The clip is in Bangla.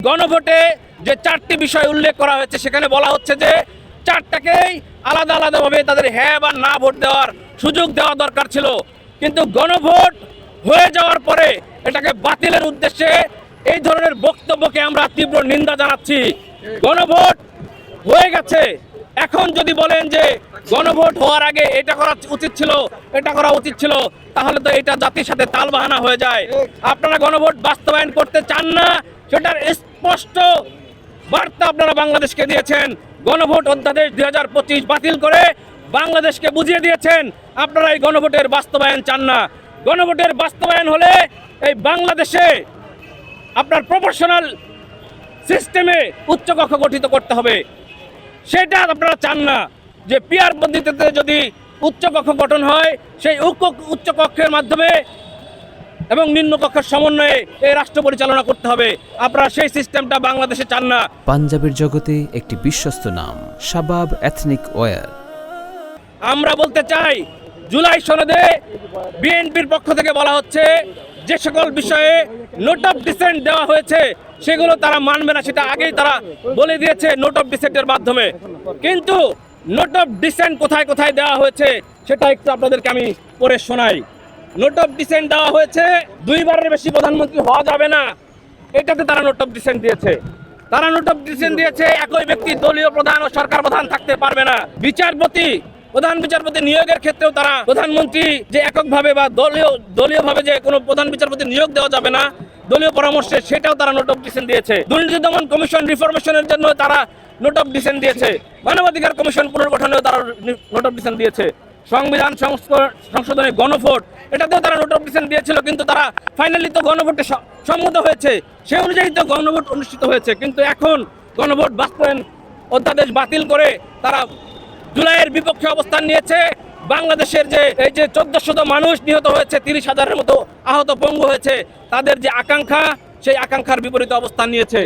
গণভোটে যে চারটি বিষয় উল্লেখ করা হয়েছে সেখানে বলা হচ্ছে যে চারটাকেই আলাদা আলাদাভাবে তাদের হ্যাঁ বা না ভোট দেওয়ার সুযোগ দেওয়া দরকার ছিল, কিন্তু গণভোট হয়ে যাওয়ার পরে এটাকে বাতিলের উদ্দেশ্যে এই ধরনের বক্তব্যকে আমরা তীব্র নিন্দা জানাচ্ছি। গণভোট হয়ে গেছে, এখন যদি বলেন যে গণভোট হওয়ার আগে এটা করা উচিত ছিল, এটা করা উচিত ছিল, তাহলে তো এটা জাতির সাথে তালবাহানা হয়ে যায়। আপনারা গণভোট বাস্তবায়ন করতে চান না, সেটার স্পষ্ট বার্তা আপনারা বাংলাদেশকে দিয়েছেন। গণভোট অধ্যাদেশ 2025 বাতিল করে বাংলাদেশকে বুঝিয়ে দিয়েছেন আপনারা এই গণভোটের বাস্তবায়ন চান না। গণভোটের বাস্তবায়ন হলে এই বাংলাদেশে আপনার প্রপোর্শনাল সিস্টেমে উচ্চকক্ষ গঠিত করতে হবে, সেটা আপনারা চান না। যে পিয়ার পদ্ধতিতে যদি উচ্চকক্ষ গঠন হয়, সেই উচ্চকক্ষের মাধ্যমে এবং নিম্নকক্ষের সমন্বয়ে এই রাষ্ট্র পরিচালনা করতে হবে। আপনারা সেই সিস্টেমটা বাংলাদেশে চান না। পাঞ্জাবের জগতে একটি বিশ্বস্ত নাম শাবাব এথনিক ওয়্যার। আমরা বলতে চাই, জুলাই সনদে বিএনপির পক্ষ থেকে বলা হচ্ছে যে সকল বিষয়ে নোট অফ ডিসেন্ট দেওয়া হয়েছে সেগুলো তারা মানবে না, সেটা আগেই তারা বলে দিয়েছে নোট অফ ডিসেন্টের মাধ্যমে। কিন্তু নোট অফ ডিসেন্ট কোথায় কোথায় দেওয়া হয়েছে সেটা একটু আপনাদেরকে আমি পড়ে শোনাই। নোট অফ ডিসেন্ট দেওয়া হয়েছে 2 বারের বেশি প্রধানমন্ত্রী হওয়া যাবে না, এটাতে তারা নোট অফ ডিসেন্ট দিয়েছে। তারা নোট অফ ডিসেন্ট দিয়েছে একই ব্যক্তি দলীয় প্রধান ও সরকার প্রধান থাকতে পারবে না। প্রধান বিচারপতি নিয়োগের ক্ষেত্রেও তারা প্রধানমন্ত্রী যে এককভাবে বা দলীয়ভাবে যে কোনো প্রধান বিচারপতি নিয়োগ দেওয়া যাবে না দলীয় পরামর্শে, সেটাও তারা নোট অফ ডিসেন্ট দিয়েছে। দুর্নীতি দমন কমিশন রিফরমেশনের জন্য তারা নোট অফ ডিসেন্ট দিয়েছে। মানবাধিকার কমিশন পুনর্গঠনেও তারা নোট অফ ডিসেন্ট দিয়েছে। সংবিধান সংশোধনে গণভোট, এটাতেও তারা নোট অফ ডিসেন্ট দিয়েছিল, কিন্তু তারা ফাইনালি তো গণভোটে সম্মত হয়েছে, সে অনুযায়ী তো গণভোট অনুষ্ঠিত হয়েছে। কিন্তু এখন গণভোট বাস্তবায়ন অধ্যাদেশ বাতিল করে তারা জুলাইয়ের বিপক্ষে অবস্থান নিয়েছে। বাংলাদেশের যে এই যে 1400 মানুষ নিহত হয়েছে, 30,000-এর মতো আহত পঙ্গু হয়েছে, তাদের যে আকাঙ্ক্ষা, সেই আকাঙ্ক্ষার বিপরীতে অবস্থান নিয়েছে।